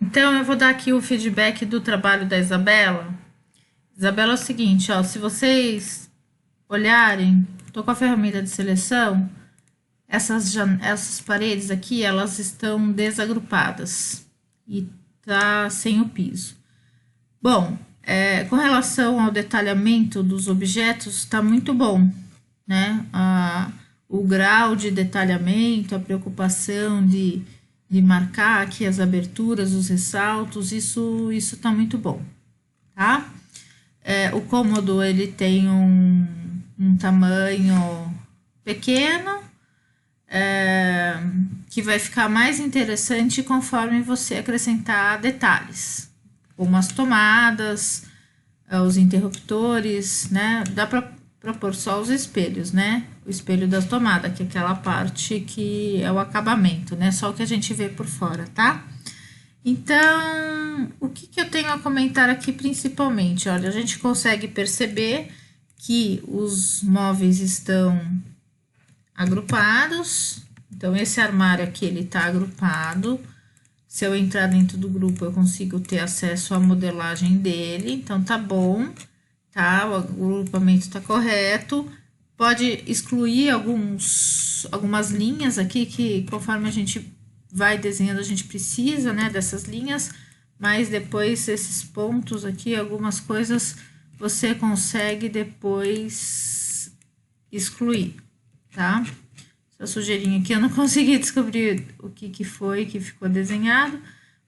Então, eu vou dar aqui o feedback do trabalho da Isabela. Isabela, é o seguinte, ó, se vocês olharem, tô com a ferramenta de seleção, essas paredes aqui, elas estão desagrupadas e tá sem o piso. Bom, com relação ao detalhamento dos objetos, está muito bom, né? O grau de detalhamento, a preocupação de marcar aqui as aberturas, os ressaltos, isso está muito bom, tá? O cômodo, ele tem um tamanho pequeno, que vai ficar mais interessante conforme você acrescentar detalhes, como as tomadas, os interruptores, né? Dá para propor só os espelhos, né? O espelho da tomada, que é aquela parte que é o acabamento, né? Só o que a gente vê por fora, tá? Então, o que eu tenho a comentar aqui principalmente? Olha, a gente consegue perceber que os móveis estão agrupados. Então, esse armário aqui, ele tá agrupado. Se eu entrar dentro do grupo, eu consigo ter acesso à modelagem dele. Então, tá bom, tá? O agrupamento tá correto. Pode excluir algumas linhas aqui que, conforme a gente vai desenhando, a gente precisa, né, dessas linhas. Mas depois, esses pontos aqui, algumas coisas, você consegue depois excluir, tá? Essa sujeirinha aqui eu não consegui descobrir o que foi que ficou desenhado,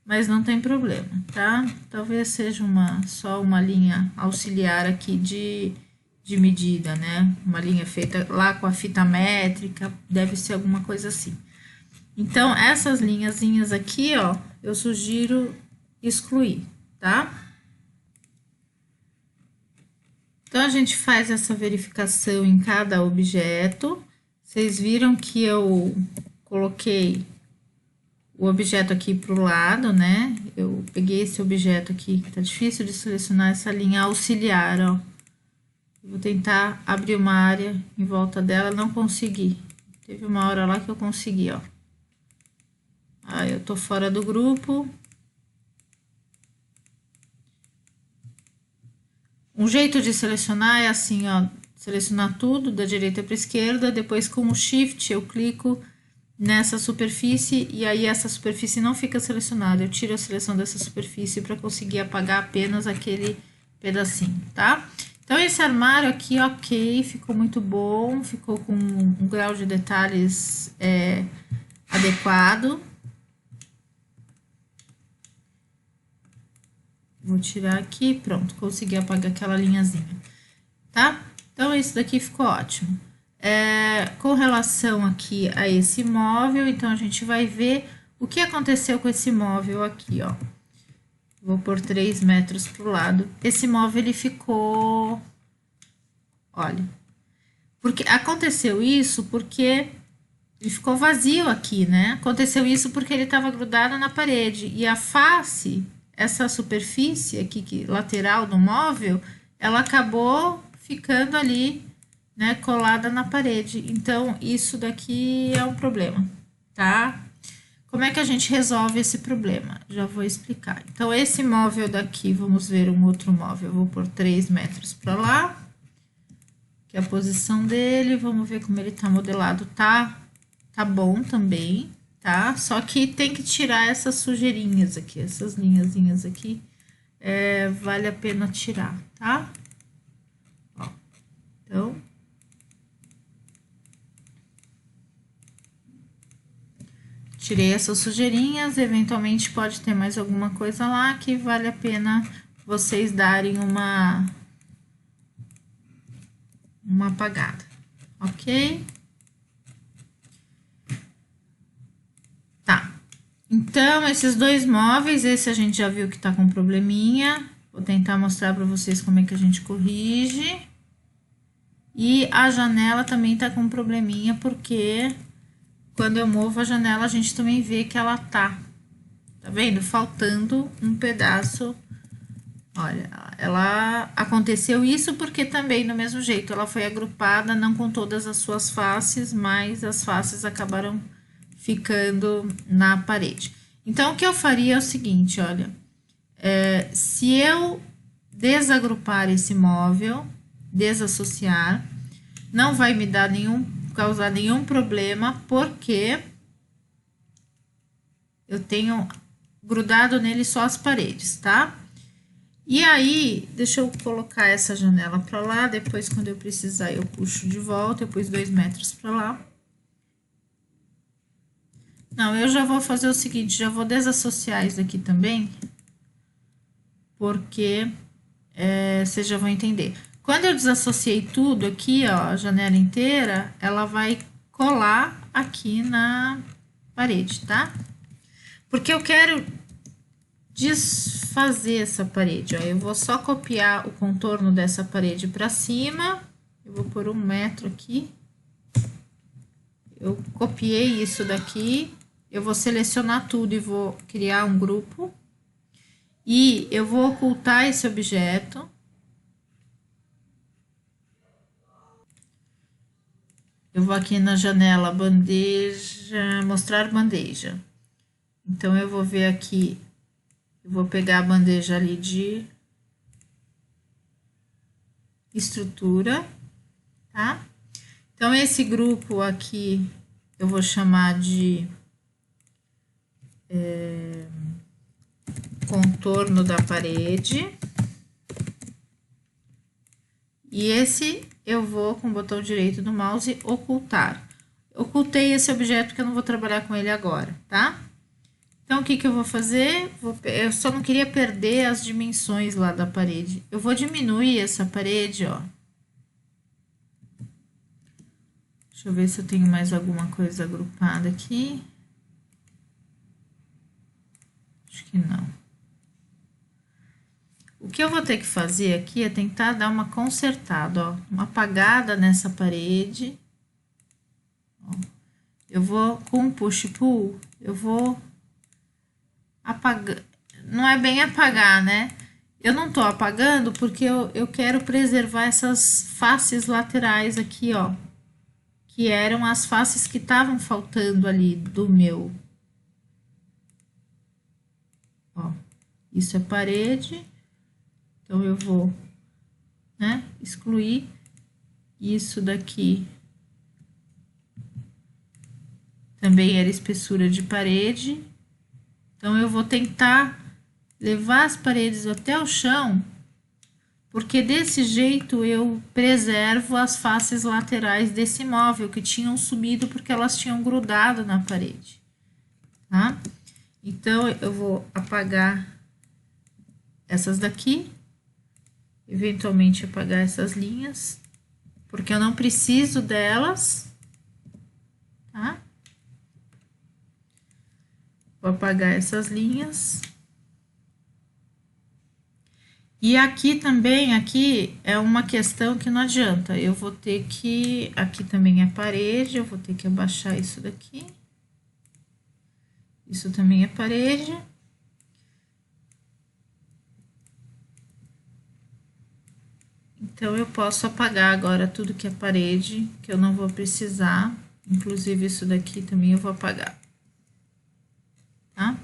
mas não tem problema, tá? Talvez seja só uma linha auxiliar aqui de medida, né? Uma linha feita lá com a fita métrica, deve ser alguma coisa assim. Então, essas linhazinhas aqui, ó, eu sugiro excluir, tá? Então, a gente faz essa verificação em cada objeto. Vocês viram que eu coloquei o objeto aqui para o lado, né? Eu peguei esse objeto aqui, que tá difícil de selecionar essa linha auxiliar, ó. Eu vou tentar abrir uma área em volta dela, não consegui. Teve uma hora lá que eu consegui, ó. Aí eu tô fora do grupo. Um jeito de selecionar é assim, ó. Selecionar tudo da direita para a esquerda, depois com o Shift eu clico nessa superfície e aí essa superfície não fica selecionada. Eu tiro a seleção dessa superfície para conseguir apagar apenas aquele pedacinho, tá? Então, esse armário aqui, ok, ficou muito bom, ficou com um grau de detalhes adequado. Vou tirar aqui, pronto, consegui apagar aquela linhazinha, tá? Então, esse daqui ficou ótimo. Com relação aqui a esse móvel, então, a gente vai ver o que aconteceu com esse móvel aqui, ó. Vou pôr 3 metros pro lado. Esse móvel, ele ficou... Olha, porque aconteceu isso porque ele ficou vazio aqui, né? Aconteceu isso porque ele estava grudado na parede. E a face, essa superfície aqui, lateral do móvel, ela acabou ficando ali, né, colada na parede. Então, isso daqui é um problema, tá? Como é que a gente resolve esse problema? Já vou explicar. Então, esse móvel daqui, vamos ver um outro móvel. Eu vou pôr 3 metros para lá, que é a posição dele. Vamos ver como ele tá modelado. Tá bom também, tá? Só que tem que tirar essas sujeirinhas aqui, essas linhazinhas aqui. Vale a pena tirar, tá? Ó, então... Tirei essas sujeirinhas, eventualmente pode ter mais alguma coisa lá que vale a pena vocês darem uma apagada, ok? Tá, então esses dois móveis, esse a gente já viu que tá com probleminha, vou tentar mostrar pra vocês como é que a gente corrige. E a janela também tá com probleminha porque... Quando eu movo a janela, a gente também vê que ela tá vendo? Faltando um pedaço. Olha, aconteceu isso porque também, do mesmo jeito, ela foi agrupada, não com todas as suas faces, mas as faces acabaram ficando na parede. Então, o que eu faria é o seguinte, olha, se eu desagrupar esse móvel, desassociar, não vai me dar causar nenhum problema, porque eu tenho grudado nele só as paredes, tá? E aí, deixa eu colocar essa janela pra lá, depois quando eu precisar eu puxo de volta, eu pus 2 metros pra lá. Não, eu já vou fazer o seguinte, já vou desassociar isso aqui também, porque vocês já vão entender. Quando eu desassociei tudo aqui, ó, a janela inteira, ela vai colar aqui na parede, tá? Porque eu quero desfazer essa parede, ó. Eu vou só copiar o contorno dessa parede para cima. Eu vou pôr 1 metro aqui. Eu copiei isso daqui. Eu vou selecionar tudo e vou criar um grupo. E eu vou ocultar esse objeto. Eu vou aqui na janela bandeja, mostrar bandeja. Então, eu vou ver aqui, eu vou pegar a bandeja ali de estrutura, tá? Então, esse grupo aqui eu vou chamar de contorno da parede. E esse eu vou, com o botão direito do mouse, ocultar. Ocultei esse objeto porque eu não vou trabalhar com ele agora, tá? Então, o que que eu vou fazer? Eu só não queria perder as dimensões lá da parede. Eu vou diminuir essa parede, ó. Deixa eu ver se eu tenho mais alguma coisa agrupada aqui. Acho que não. O que eu vou ter que fazer aqui é tentar dar uma consertada, ó. Uma apagada nessa parede. Ó. Eu vou, com um push-pull, eu vou apagar. Não é bem apagar, né? Eu não tô apagando porque eu quero preservar essas faces laterais aqui, ó. Que eram as faces que estavam faltando ali do meu. Ó, isso é parede. Então, eu vou, né, excluir isso daqui. Também era espessura de parede. Então, eu vou tentar levar as paredes até o chão, porque desse jeito eu preservo as faces laterais desse móvel que tinham subido porque elas tinham grudado na parede, tá? Então, eu vou apagar essas daqui, eventualmente apagar essas linhas, porque eu não preciso delas, tá? Vou apagar essas linhas. E aqui também, aqui é uma questão que não adianta. Eu vou ter que, aqui também é parede, eu vou ter que abaixar isso daqui. Isso também é parede. Então, eu posso apagar agora tudo que é parede, que eu não vou precisar. Inclusive, isso daqui também eu vou apagar. Tá?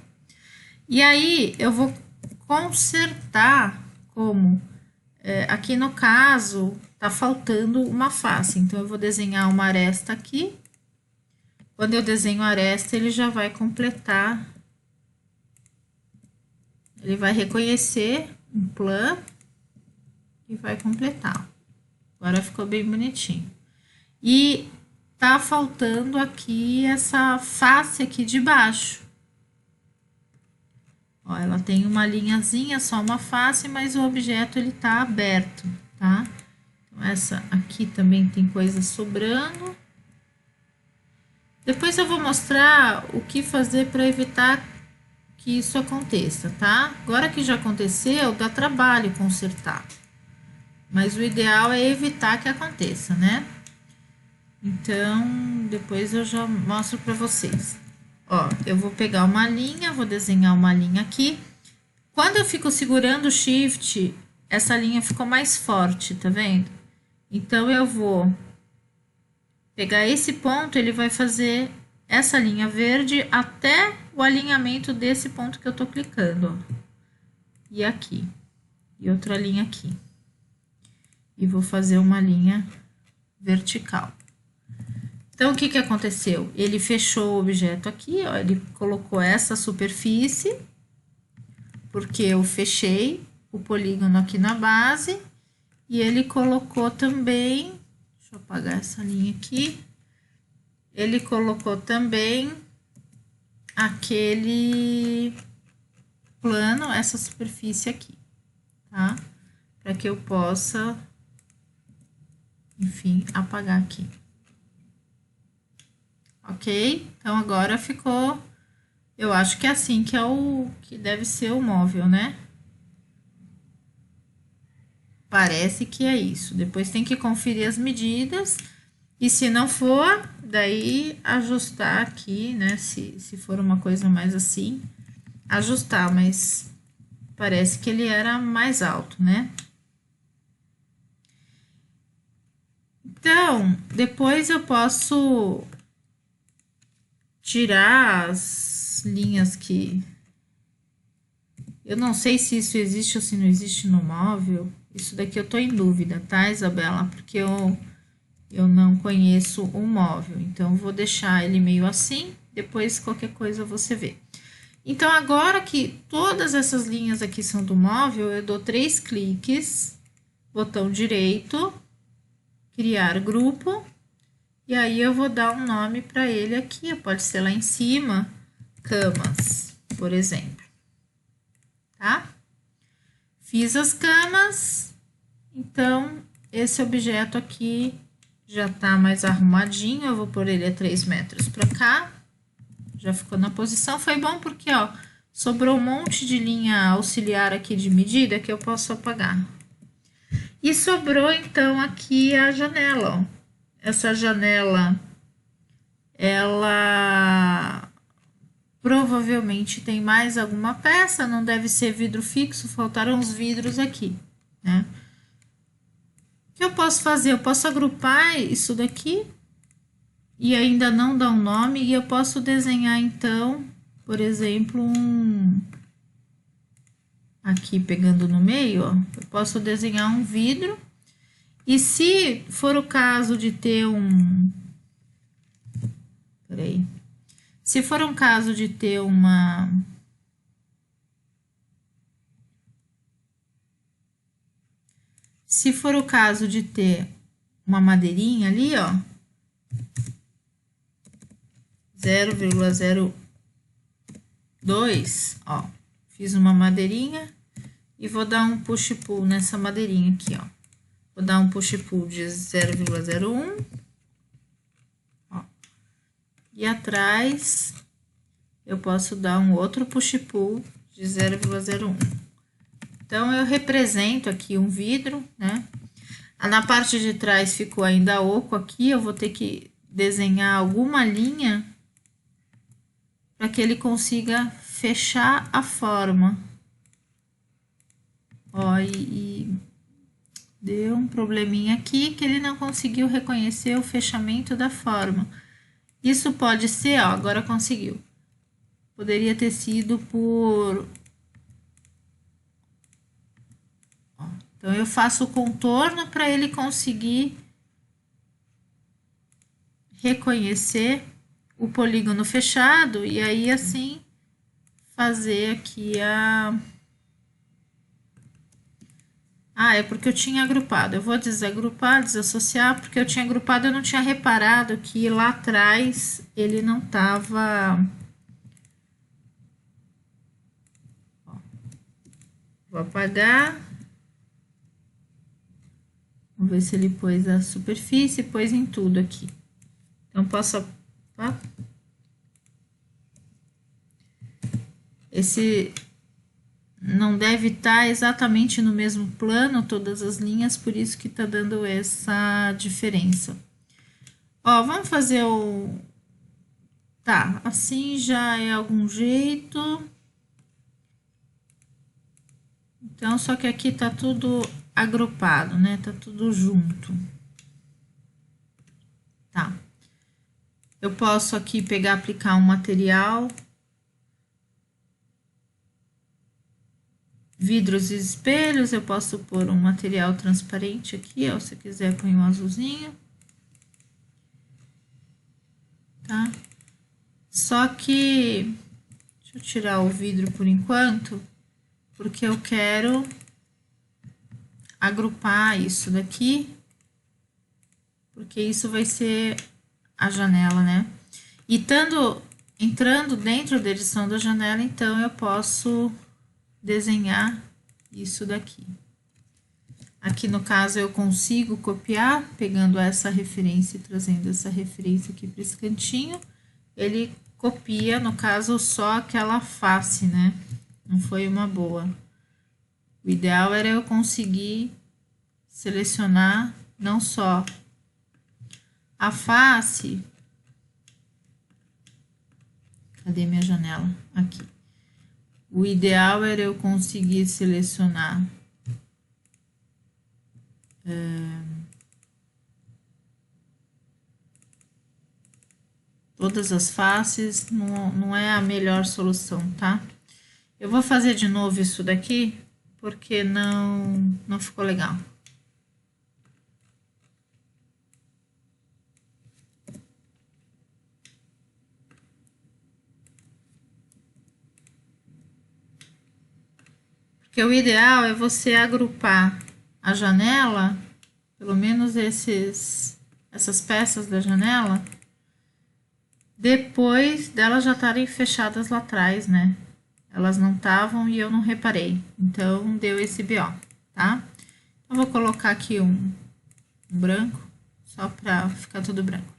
E aí, eu vou consertar como, aqui no caso, tá faltando uma face. Então, eu vou desenhar uma aresta aqui. Quando eu desenho a aresta, ele já vai completar. Ele vai reconhecer um plano e vai completar. Agora ficou bem bonitinho. E tá faltando aqui essa face aqui de baixo. Ó, ela tem uma linhazinha, só uma face, mas o objeto ele tá aberto, tá? Então, essa aqui também tem coisa sobrando. Depois eu vou mostrar o que fazer para evitar que isso aconteça, tá? Agora que já aconteceu, dá trabalho consertar. Mas o ideal é evitar que aconteça, né? Então, depois eu já mostro para vocês. Ó, eu vou pegar uma linha, vou desenhar uma linha aqui. Quando eu fico segurando o Shift, essa linha ficou mais forte, tá vendo? Então, eu vou pegar esse ponto, ele vai fazer essa linha verde até o alinhamento desse ponto que eu tô clicando, ó. E aqui. E outra linha aqui. E vou fazer uma linha vertical. Então, o que que aconteceu? Ele fechou o objeto aqui, ó, ele colocou essa superfície, porque eu fechei o polígono aqui na base, e ele colocou também, deixa eu apagar essa linha aqui, ele colocou também aquele plano, essa superfície aqui, tá? Para que eu possa, enfim, apagar aqui. Ok? Então, agora ficou, eu acho que é assim que é o que deve ser o móvel, né? Parece que é isso. Depois tem que conferir as medidas. E se não for, daí ajustar aqui, né? Se for uma coisa mais assim, ajustar, mas parece que ele era mais alto, né? Então, depois eu posso tirar as linhas que... Eu não sei se isso existe ou se não existe no móvel. Isso daqui eu tô em dúvida, tá, Isabela? Porque eu não conheço o móvel. Então, vou deixar ele meio assim. Depois, qualquer coisa, você vê. Então, agora que todas essas linhas aqui são do móvel, eu dou 3 cliques, botão direito, criar grupo, e aí eu vou dar um nome para ele aqui, pode ser lá em cima, camas, por exemplo, tá? Fiz as camas, então, esse objeto aqui já tá mais arrumadinho, eu vou pôr ele a 3 metros para cá. Já ficou na posição, foi bom porque, ó, sobrou um monte de linha auxiliar aqui de medida que eu posso apagar. E sobrou, então, aqui a janela, ó. Essa janela, ela provavelmente tem mais alguma peça, não deve ser vidro fixo, faltaram os vidros aqui, né? O que eu posso fazer? Eu posso agrupar isso daqui e ainda não dar um nome, e eu posso desenhar, então, por exemplo, aqui pegando no meio, ó, eu posso desenhar um vidro, e se for o caso de ter peraí, se for um caso de ter se for o caso de ter uma madeirinha ali, ó, 0,02, ó, fiz uma madeirinha e vou dar um push-pull nessa madeirinha aqui, ó. Vou dar um push-pull de 0,01, ó. E atrás eu posso dar um outro push-pull de 0,01. Então, eu represento aqui um vidro, né? Na parte de trás ficou ainda oco aqui, eu vou ter que desenhar alguma linha para que ele consiga fechar a forma. Ó, e deu um probleminha aqui que ele não conseguiu reconhecer o fechamento da forma. Isso pode ser, ó, agora conseguiu. Poderia ter sido por... Ó, então, eu faço o contorno para ele conseguir reconhecer o polígono fechado e aí, assim, fazer aqui a... Ah, é porque eu tinha agrupado. Eu vou desagrupar, desassociar, porque eu tinha agrupado, eu não tinha reparado que lá atrás ele não tava... Ó, vou apagar. Vamos ver se ele pôs a superfície, pôs em tudo aqui. Então, posso... Tá? Esse... não deve estar exatamente no mesmo plano, todas as linhas, por isso que tá dando essa diferença. Ó, vamos fazer o... Tá, assim já é algum jeito. Então, só que aqui tá tudo agrupado, né? Tá tudo junto. Tá. Eu posso aqui pegar, aplicar um material. Vidros e espelhos, eu posso pôr um material transparente aqui, ó, se quiser põe um azulzinho. Tá? Só que, deixa eu tirar o vidro por enquanto, porque eu quero agrupar isso daqui, porque isso vai ser a janela, né? E entrando dentro da edição da janela, então eu posso desenhar isso daqui. Aqui no caso eu consigo copiar, pegando essa referência e trazendo essa referência aqui para esse cantinho. Ele copia, no caso, só aquela face, né? Não foi uma boa. O ideal era eu conseguir selecionar não só a face. Cadê minha janela? Aqui. O ideal era eu conseguir selecionar todas as faces, não é a melhor solução, tá? Eu vou fazer de novo isso daqui, porque não ficou legal. Porque o ideal é você agrupar a janela, pelo menos essas peças da janela, depois delas já estarem fechadas lá atrás, né? Elas não estavam e eu não reparei. Então, deu esse BO, tá? Eu vou colocar aqui um branco, só pra ficar tudo branco.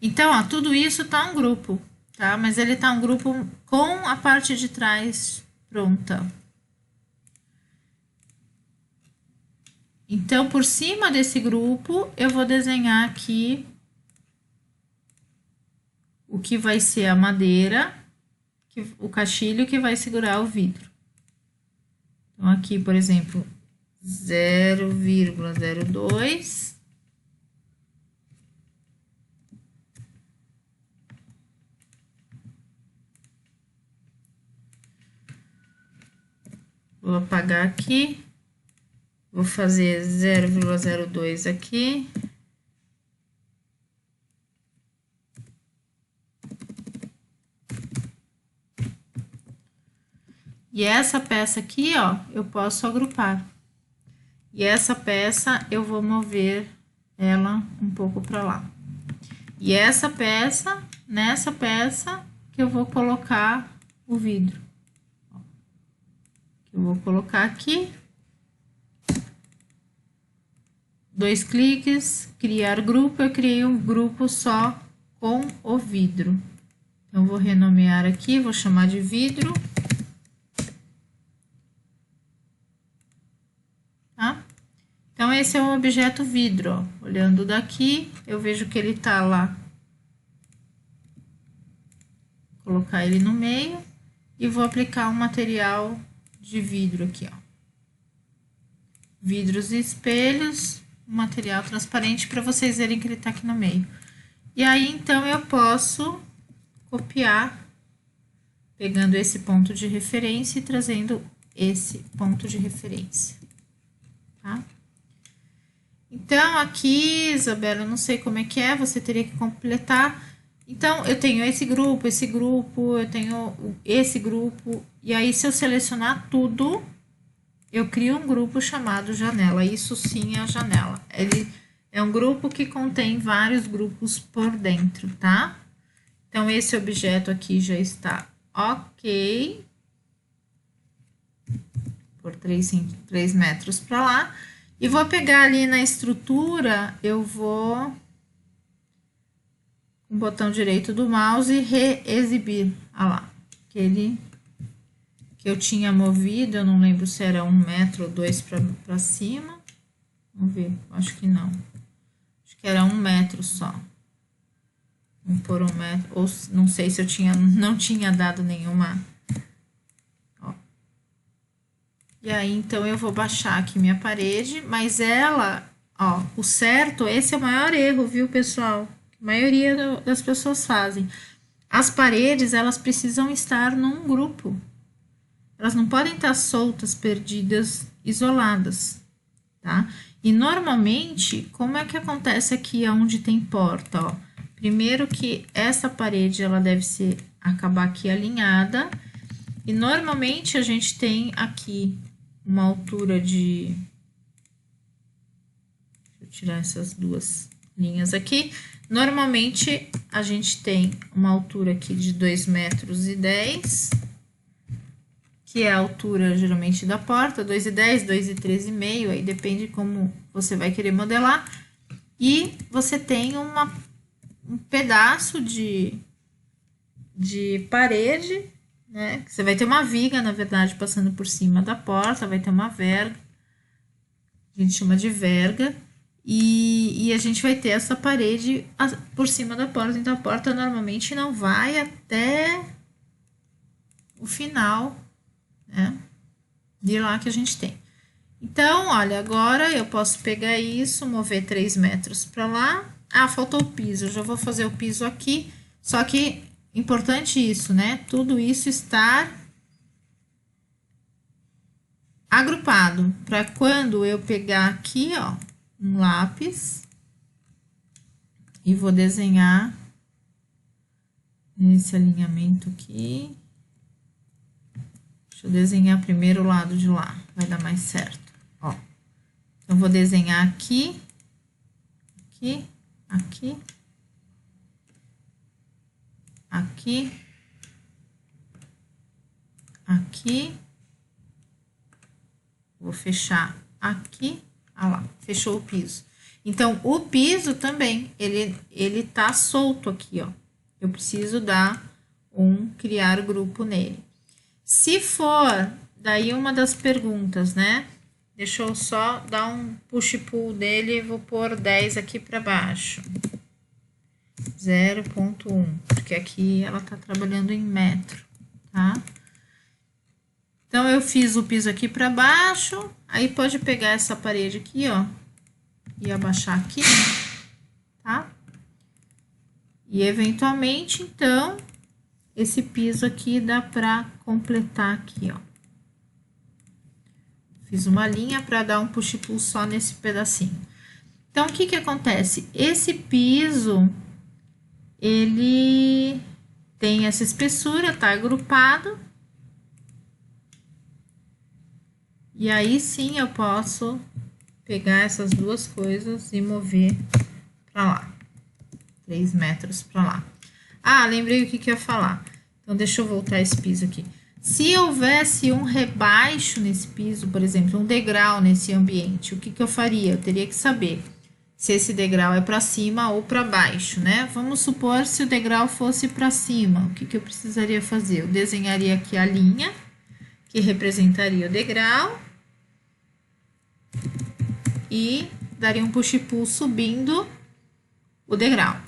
Então, ó, tudo isso tá um grupo, tá? Mas ele tá um grupo com a parte de trás pronta. Então, por cima desse grupo, eu vou desenhar aqui o que vai ser a madeira, o caixilho que vai segurar o vidro. Então, aqui, por exemplo, 0,02. Vou apagar aqui. Vou fazer 0,02 aqui. E essa peça aqui, ó, eu posso agrupar. E essa peça eu vou mover ela um pouco para lá. E essa peça, nessa peça que eu vou colocar o vidro. Eu vou colocar aqui. 2 cliques, criar grupo, eu criei um grupo só com o vidro. Então, vou renomear aqui, vou chamar de vidro. Tá? Então, esse é o objeto vidro, ó. Olhando daqui, eu vejo que ele tá lá. Vou colocar ele no meio e vou aplicar um material de vidro aqui, ó. Vidros e espelhos, um material transparente para vocês verem que ele tá aqui no meio. E aí, então, eu posso copiar, pegando esse ponto de referência e trazendo esse ponto de referência, tá? Então, aqui, Isabela, eu não sei como é que é, você teria que completar. Então, eu tenho esse grupo, eu tenho esse grupo, e aí, se eu selecionar tudo, eu crio um grupo chamado janela. Isso sim é a janela. Ele é um grupo que contém vários grupos por dentro, tá? Então, esse objeto aqui já está ok. Por 3 metros para lá. E vou pegar ali na estrutura, eu vou com o botão direito do mouse reexibir. Olha lá, aquele que eu tinha movido, eu não lembro se era 1 metro ou 2 para cima. Vamos ver, acho que não. Acho que era 1 metro só. Vamos pôr 1 metro, ou não sei se eu não tinha dado nenhuma. Ó. E aí, então, eu vou baixar aqui minha parede, mas ela, ó, o certo, esse é o maior erro, viu, pessoal? A maioria das pessoas fazem. As paredes, elas precisam estar num grupo. Elas não podem estar soltas, perdidas, isoladas, tá? E normalmente, como é que acontece aqui onde tem porta, ó? Primeiro que essa parede, ela deve acabar aqui alinhada. E normalmente a gente tem aqui uma altura de... Deixa eu tirar essas duas linhas aqui. Normalmente a gente tem uma altura aqui de 2,10 metros, que é a altura geralmente da porta, 2,10, 2,13,5, aí depende como você vai querer modelar. E você tem um pedaço de parede, né? Você vai ter uma viga, na verdade, passando por cima da porta, vai ter uma verga, a gente chama de verga, e a gente vai ter essa parede por cima da porta, então a porta normalmente não vai até o final, né? De lá que a gente tem. Então, olha, agora eu posso pegar isso, mover 3 metros para lá. Ah, faltou o piso, eu já vou fazer o piso aqui, só que importante isso, né? Tudo isso estar agrupado, para quando eu pegar aqui, ó, um lápis e vou desenhar esse alinhamento aqui. Deixa eu desenhar primeiro o lado de lá, vai dar mais certo, ó. Então, vou desenhar aqui, aqui, aqui, aqui, aqui, vou fechar aqui, ah lá, fechou o piso. Então, o piso também, ele tá solto aqui, ó. Eu preciso criar grupo nele. Se for, daí uma das perguntas, né? Deixa eu só dar um push-pull dele, vou pôr 10 aqui para baixo. 0,1, porque aqui ela tá trabalhando em metro, tá? Então, eu fiz o piso aqui para baixo, aí pode pegar essa parede aqui, ó, e abaixar aqui, tá? E, eventualmente, então, esse piso aqui dá para completar aqui, ó. Fiz uma linha para dar um push-pull só nesse pedacinho. Então, o que que acontece? Esse piso, ele tem essa espessura, tá agrupado. E aí, sim, eu posso pegar essas duas coisas e mover para lá. 3 metros para lá. Ah, lembrei o que que eu ia falar. Então, deixa eu voltar esse piso aqui. Se houvesse um rebaixo nesse piso, por exemplo, um degrau nesse ambiente, o que que eu faria? Eu teria que saber se esse degrau é para cima ou para baixo, né? Vamos supor se o degrau fosse para cima, o que que eu precisaria fazer? Eu desenharia aqui a linha que representaria o degrau e daria um push-pull subindo o degrau.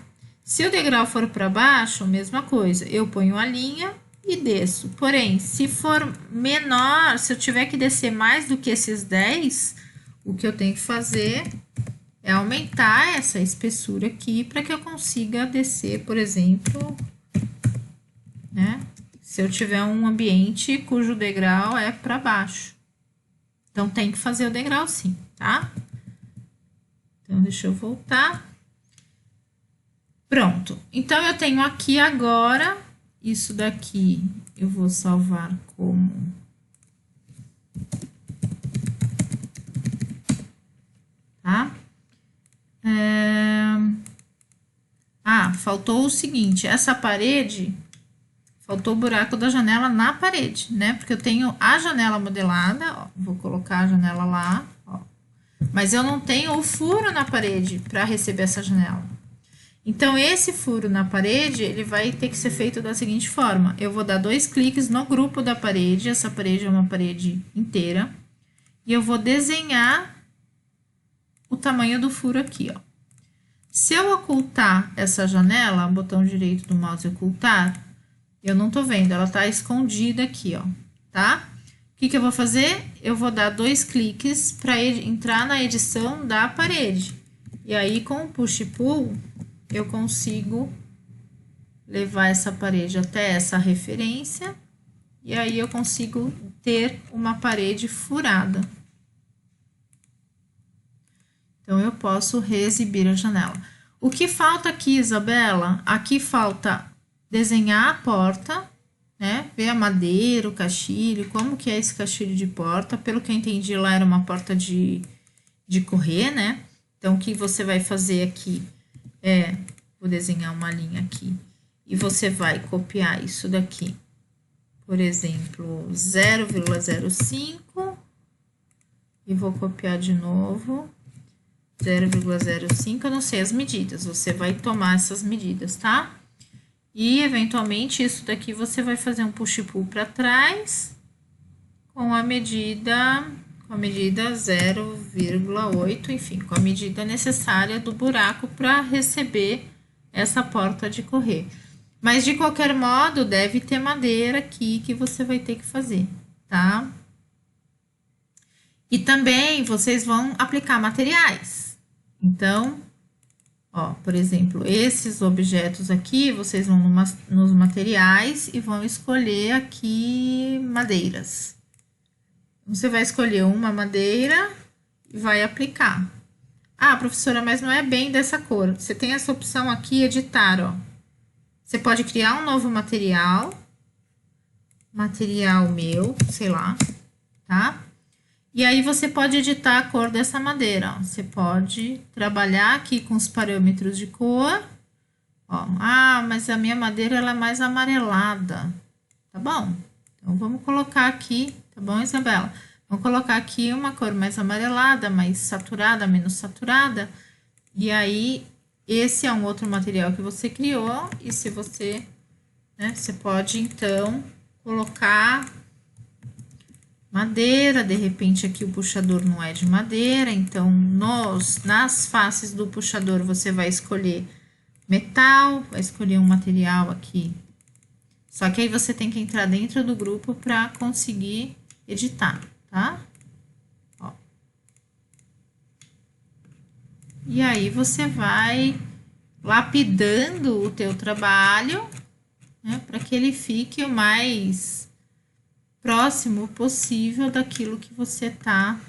Se o degrau for para baixo, mesma coisa, eu ponho a linha e desço. Porém, se for menor, se eu tiver que descer mais do que esses 10, o que eu tenho que fazer é aumentar essa espessura aqui para que eu consiga descer, por exemplo, né? Se eu tiver um ambiente cujo degrau é para baixo. Então, tem que fazer o degrau sim, tá? Então, deixa eu voltar. Pronto. Então, eu tenho aqui agora, isso daqui eu vou salvar como... Tá? Ah, faltou o seguinte, essa parede, faltou o buraco da janela na parede, né? Porque eu tenho a janela modelada, ó, vou colocar a janela lá, ó. Mas eu não tenho o furo na parede para receber essa janela. Então, esse furo na parede, ele vai ter que ser feito da seguinte forma. Eu vou dar 2 cliques no grupo da parede, essa parede é uma parede inteira, e eu vou desenhar o tamanho do furo aqui, ó. Se eu ocultar essa janela, botão direito do mouse ocultar, eu não tô vendo, ela tá escondida aqui, ó, tá? O que que eu vou fazer? Eu vou dar 2 cliques para entrar na edição da parede. E aí, com o push-pull, eu consigo levar essa parede até essa referência, e aí eu consigo ter uma parede furada. Então, eu posso reexibir a janela. O que falta aqui, Isabela? Aqui falta desenhar a porta, né? Ver a madeira, o caixilho, como que é esse caixilho de porta. Pelo que eu entendi, lá era uma porta de correr, né? Então, o que você vai fazer aqui é... Vou desenhar uma linha aqui. E você vai copiar isso daqui. Por exemplo, 0,05. E vou copiar de novo. 0,05, eu não sei as medidas, você vai tomar essas medidas, tá? E, eventualmente, isso daqui você vai fazer um push-pull para trás com a medida 0,8, enfim, com a medida necessária do buraco para receber essa porta de correr. Mas, de qualquer modo, deve ter madeira aqui que você vai ter que fazer, tá? E também vocês vão aplicar materiais. Então, ó, por exemplo, esses objetos aqui, vocês vão nos materiais e vão escolher aqui madeiras. Você vai escolher uma madeira e vai aplicar. Ah, professora, mas não é bem dessa cor. Você tem essa opção aqui, editar, ó. Você pode criar um novo material meu, sei lá, tá? E aí, você pode editar a cor dessa madeira, ó. Você pode trabalhar aqui com os parâmetros de cor. Ó, ah, mas a minha madeira ela é mais amarelada. Tá bom? Então, vamos colocar aqui, tá bom, Isabela? Vamos colocar aqui uma cor mais amarelada, mais saturada, menos saturada. E aí, esse é um outro material que você criou. E se você, né, você pode, então, colocar... madeira, de repente aqui o puxador não é de madeira, então nas faces do puxador você vai escolher metal, vai escolher um material aqui. Só que aí você tem que entrar dentro do grupo para conseguir editar, tá? Ó. E aí você vai lapidando o teu trabalho, né, para que ele fique o mais próximo possível daquilo que você está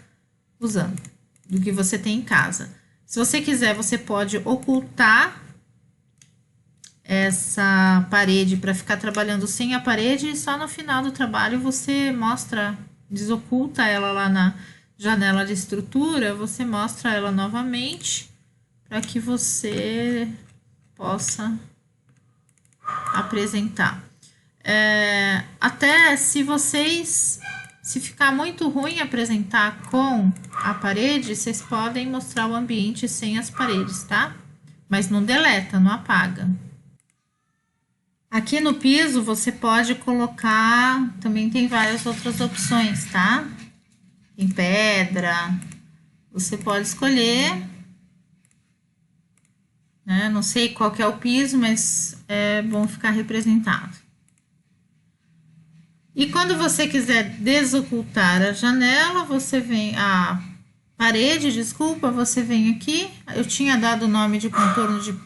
usando, do que você tem em casa. Se você quiser, você pode ocultar essa parede para ficar trabalhando sem a parede e só no final do trabalho você mostra, desoculta ela lá na janela de estrutura, você mostra ela novamente para que você possa apresentar. Até se ficar muito ruim apresentar com a parede, vocês podem mostrar o ambiente sem as paredes, tá? Mas não deleta, não apaga. Aqui no piso você pode colocar, também tem várias outras opções, tá? Tem pedra, você pode escolher, né? Não sei qual que é o piso, mas é bom ficar representado. E quando você quiser desocultar a janela, você vem, a parede, desculpa, você vem aqui. Eu tinha dado o nome de contorno de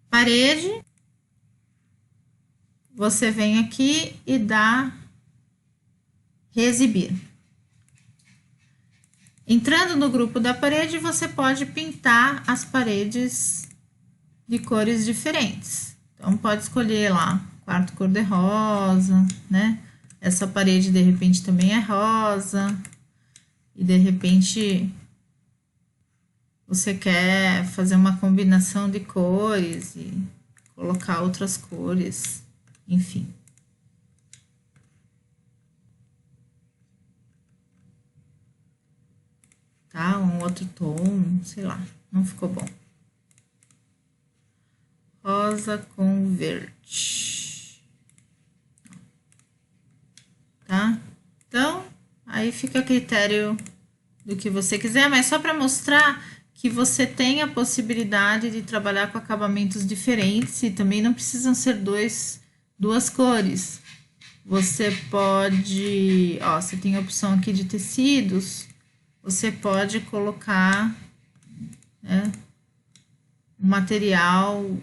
parede. Você vem aqui e dá reexibir. Entrando no grupo da parede, você pode pintar as paredes de cores diferentes. Então, pode escolher lá. Quarto cor-de-rosa, né? Essa parede, de repente, também é rosa. E, de repente, você quer fazer uma combinação de cores e colocar outras cores, enfim. Tá? Um outro tom, sei lá, não ficou bom. Rosa com verde. Tá? Então, aí fica a critério do que você quiser, mas só para mostrar que você tem a possibilidade de trabalhar com acabamentos diferentes e também não precisam ser duas cores. Você pode, ó, você tem a opção aqui de tecidos, você pode colocar, né, um material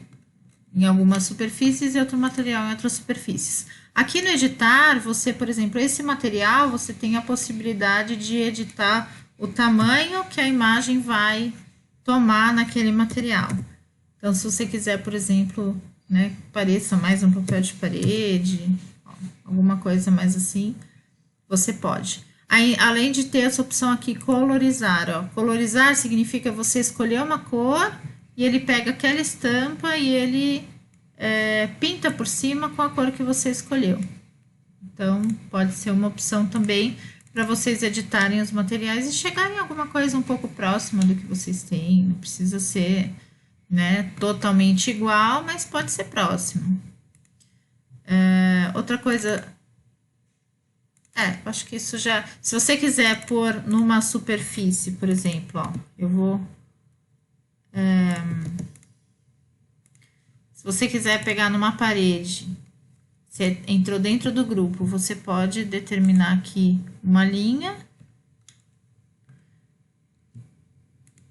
em algumas superfícies e outro material em outras superfícies. Aqui no editar, você, por exemplo, esse material, você tem a possibilidade de editar o tamanho que a imagem vai tomar naquele material. Então, se você quiser, por exemplo, né, pareça mais um papel de parede, alguma coisa mais assim, você pode. Aí, além de ter essa opção aqui, colorizar, ó. Colorizar significa você escolher uma cor e ele pega aquela estampa e ele pinta por cima com a cor que você escolheu. Então, pode ser uma opção também para vocês editarem os materiais e chegarem a alguma coisa um pouco próxima do que vocês têm. Não precisa ser, né, totalmente igual, mas pode ser próximo. Outra coisa... acho que isso já... Se você quiser pôr numa superfície, por exemplo, ó, eu vou... se você quiser pegar numa parede, você entrou dentro do grupo, você pode determinar aqui uma linha,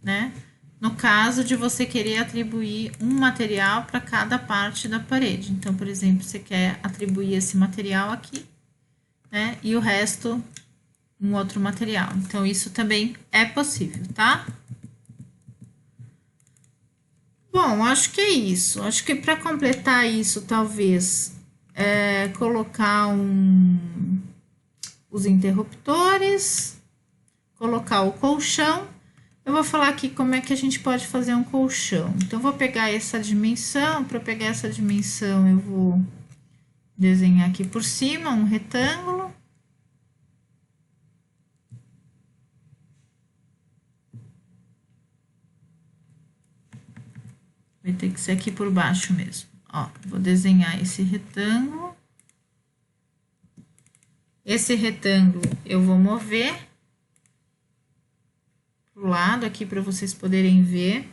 né? No caso de você querer atribuir um material para cada parte da parede. Então, por exemplo, você quer atribuir esse material aqui, né? E o resto, um outro material. Então, isso também é possível, tá? Bom, acho que é isso. Acho que para completar isso, talvez colocar os interruptores, colocar o colchão. Eu vou falar aqui como é que a gente pode fazer um colchão. Então, eu vou pegar essa dimensão. Para pegar essa dimensão, eu vou desenhar aqui por cima um retângulo. Vai ter que ser aqui por baixo mesmo. Ó, vou desenhar esse retângulo. Esse retângulo eu vou mover pro lado aqui para vocês poderem ver.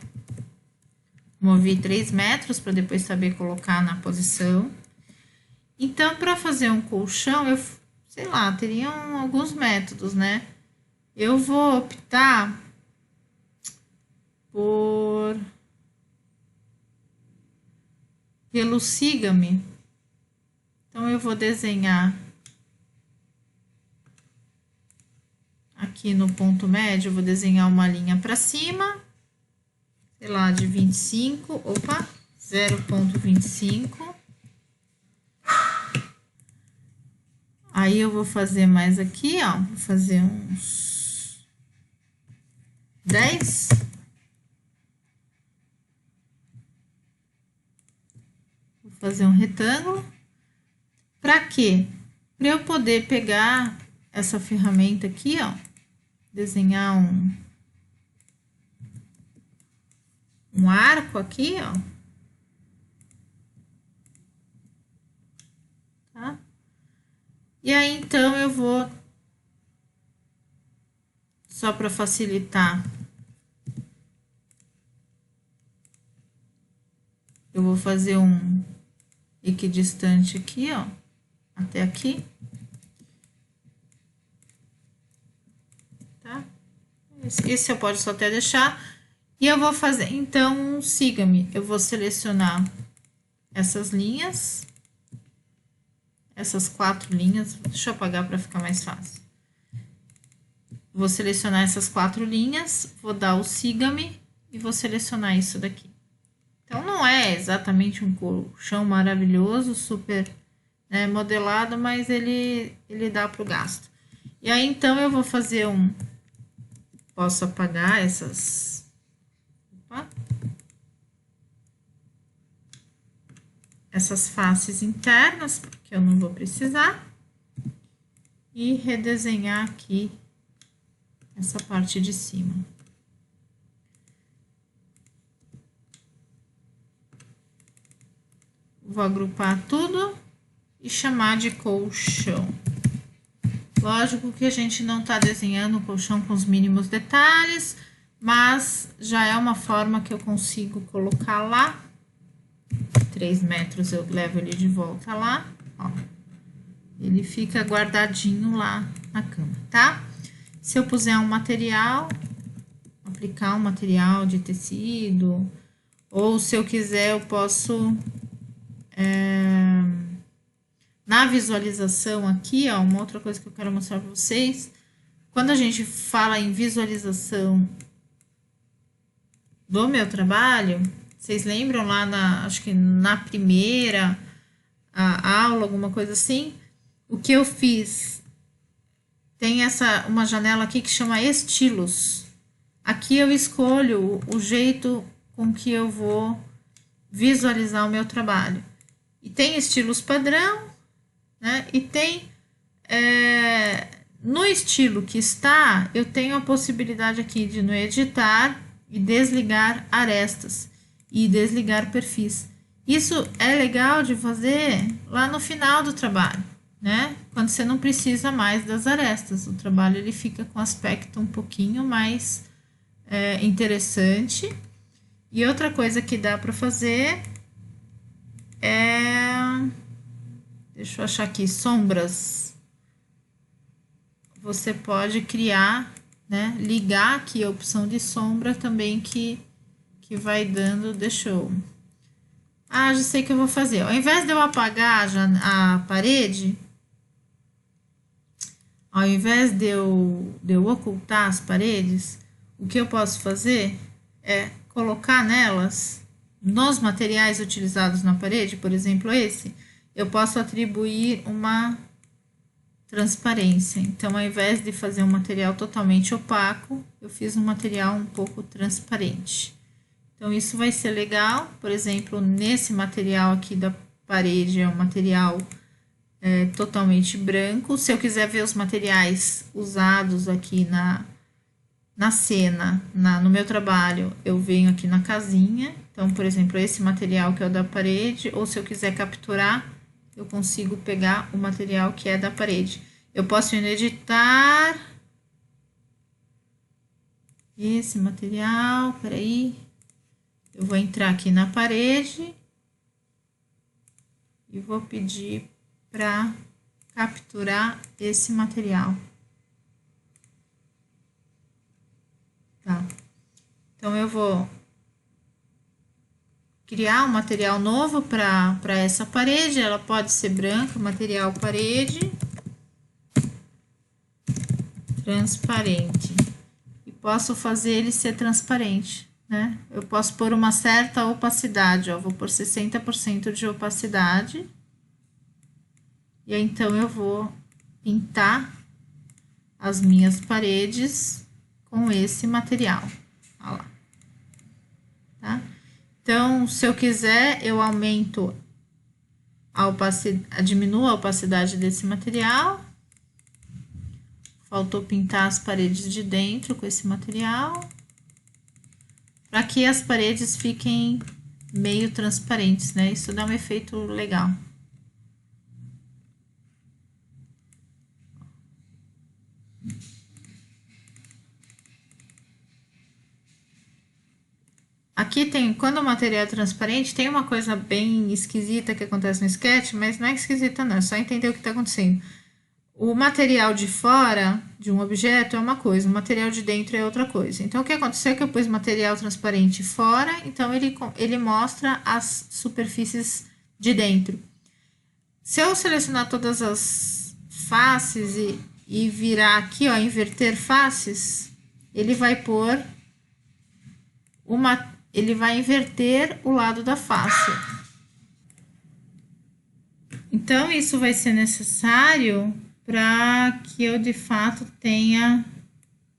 Movi 3 metros para depois saber colocar na posição. Então, para fazer um colchão, eu, sei lá, teriam alguns métodos, né? Eu vou optar pelo siga-me. Então, eu vou desenhar aqui no ponto médio, eu vou desenhar uma linha para cima, sei lá, de 25, opa, 0,25. Aí, eu vou fazer mais aqui, ó, vou fazer uns 10. Vou fazer um retângulo. Para quê? Para eu poder pegar essa ferramenta aqui, ó, desenhar um arco aqui, ó. Tá? E aí, então, eu vou, só para facilitar, eu vou fazer um equidistante aqui, ó, até aqui. Tá? Esse eu posso até deixar. E eu vou fazer, então, siga-me. Eu vou selecionar essas linhas. Essas 4 linhas. Deixa eu apagar para ficar mais fácil. Vou selecionar essas 4 linhas. Vou dar o siga-me e vou selecionar isso daqui. Então, não é exatamente um colchão maravilhoso, super, né, modelado, mas ele dá para o gasto. E aí, então, eu vou fazer posso apagar essas... Opa. Essas faces internas, porque eu não vou precisar. E redesenhar aqui essa parte de cima. Vou agrupar tudo e chamar de colchão. Lógico que a gente não está desenhando o colchão com os mínimos detalhes, mas já é uma forma que eu consigo colocar lá. 3 metros eu levo ele de volta lá, ó. Ele fica guardadinho lá na cama, tá? Se eu puser um material, aplicar um material de tecido, Ou se eu quiser, eu posso... na visualização aqui, ó, uma outra coisa que eu quero mostrar para vocês. Quando a gente fala em visualização do meu trabalho, vocês lembram lá acho que na primeira a aula, alguma coisa assim? O que eu fiz? Tem uma janela aqui que chama estilos. Aqui eu escolho o jeito com que eu vou visualizar o meu trabalho. E tem estilos padrão, né? E tem... no estilo que está, eu tenho a possibilidade aqui de no editar e desligar arestas e desligar perfis. Isso é legal de fazer lá no final do trabalho, né? Quando você não precisa mais das arestas, o trabalho ele fica com aspecto um pouquinho mais interessante. E outra coisa que dá para fazer é... Deixa eu achar aqui, sombras. Você pode criar, né? Ligar aqui a opção de sombra também que vai dando, deixa eu... já sei o que eu vou fazer. Ao invés de eu apagar a parede, ao invés de eu ocultar as paredes, o que eu posso fazer é colocar nelas, nos materiais utilizados na parede, por exemplo esse, eu posso atribuir uma transparência. Então, ao invés de fazer um material totalmente opaco, eu fiz um material um pouco transparente. Então, isso vai ser legal. Por exemplo, nesse material aqui da parede, é um material totalmente branco. Se eu quiser ver os materiais usados aqui na cena, no meu trabalho, eu venho aqui na casinha. Então, por exemplo, esse material que é o da parede, ou se eu quiser capturar, eu consigo pegar o material que é da parede. Eu posso ir no editar. Esse material, peraí. Eu vou entrar aqui na parede. E vou pedir para capturar esse material. Tá. Então, eu vou criar um material novo para essa parede. Ela pode ser branca, material parede, transparente. E posso fazer ele ser transparente, né? Eu posso pôr uma certa opacidade, ó. Vou pôr 60% de opacidade. E aí, então, eu vou pintar as minhas paredes com esse material. Olha lá. Tá? Então, se eu quiser, eu aumento a opacidade, diminuo a opacidade desse material. Faltou pintar as paredes de dentro com esse material. Para que as paredes fiquem meio transparentes, né? Isso dá um efeito legal. Aqui tem, quando o material é transparente, tem uma coisa bem esquisita que acontece no sketch, mas não é esquisita não, é só entender o que está acontecendo. O material de fora de um objeto é uma coisa, o material de dentro é outra coisa. Então, o que aconteceu é que eu pus material transparente fora, então ele mostra as superfícies de dentro. Se eu selecionar todas as faces e virar aqui, ó, inverter faces, ele vai pôr ele vai inverter o lado da face. Então, isso vai ser necessário para que eu, de fato, tenha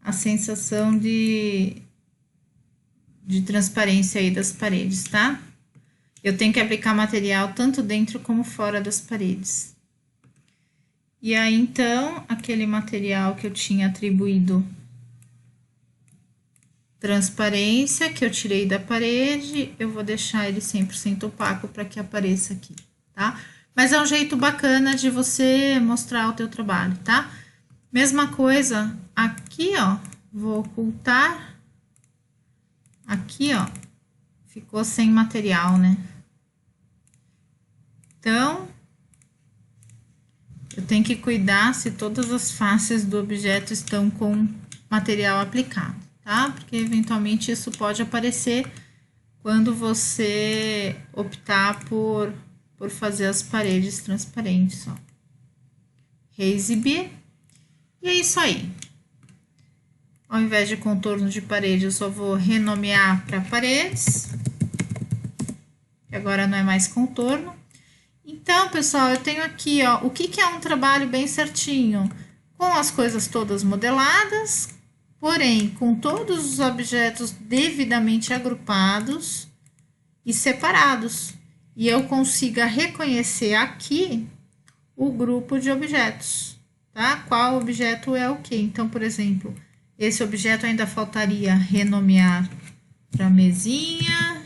a sensação de transparência aí das paredes, tá? Eu tenho que aplicar material tanto dentro como fora das paredes. E aí, então, aquele material que eu tinha atribuído transparência, que eu tirei da parede, eu vou deixar ele 100% opaco para que apareça aqui, tá? Mas é um jeito bacana de você mostrar o teu trabalho, tá? Mesma coisa aqui, ó, vou ocultar. Aqui, ó, ficou sem material, né? Então, eu tenho que cuidar se todas as faces do objeto estão com material aplicado, tá? Porque eventualmente isso pode aparecer quando você optar por fazer as paredes transparentes, ó. Reexibir. E é isso aí. Ao invés de contorno de parede, eu só vou renomear para paredes. Que agora não é mais contorno. Então, pessoal, eu tenho aqui, ó, o que é um trabalho bem certinho? Com as coisas todas modeladas, porém, com todos os objetos devidamente agrupados e separados. E eu consiga reconhecer aqui o grupo de objetos, tá? Qual objeto é o quê? Então, por exemplo, esse objeto ainda faltaria renomear para mesinha.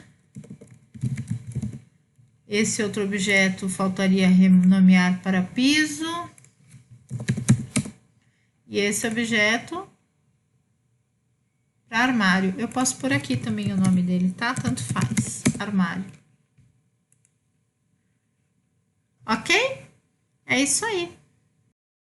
Esse outro objeto faltaria renomear para piso. E esse objeto para armário. Eu posso pôr aqui também o nome dele, tá? Tanto faz. Armário. Ok? É isso aí.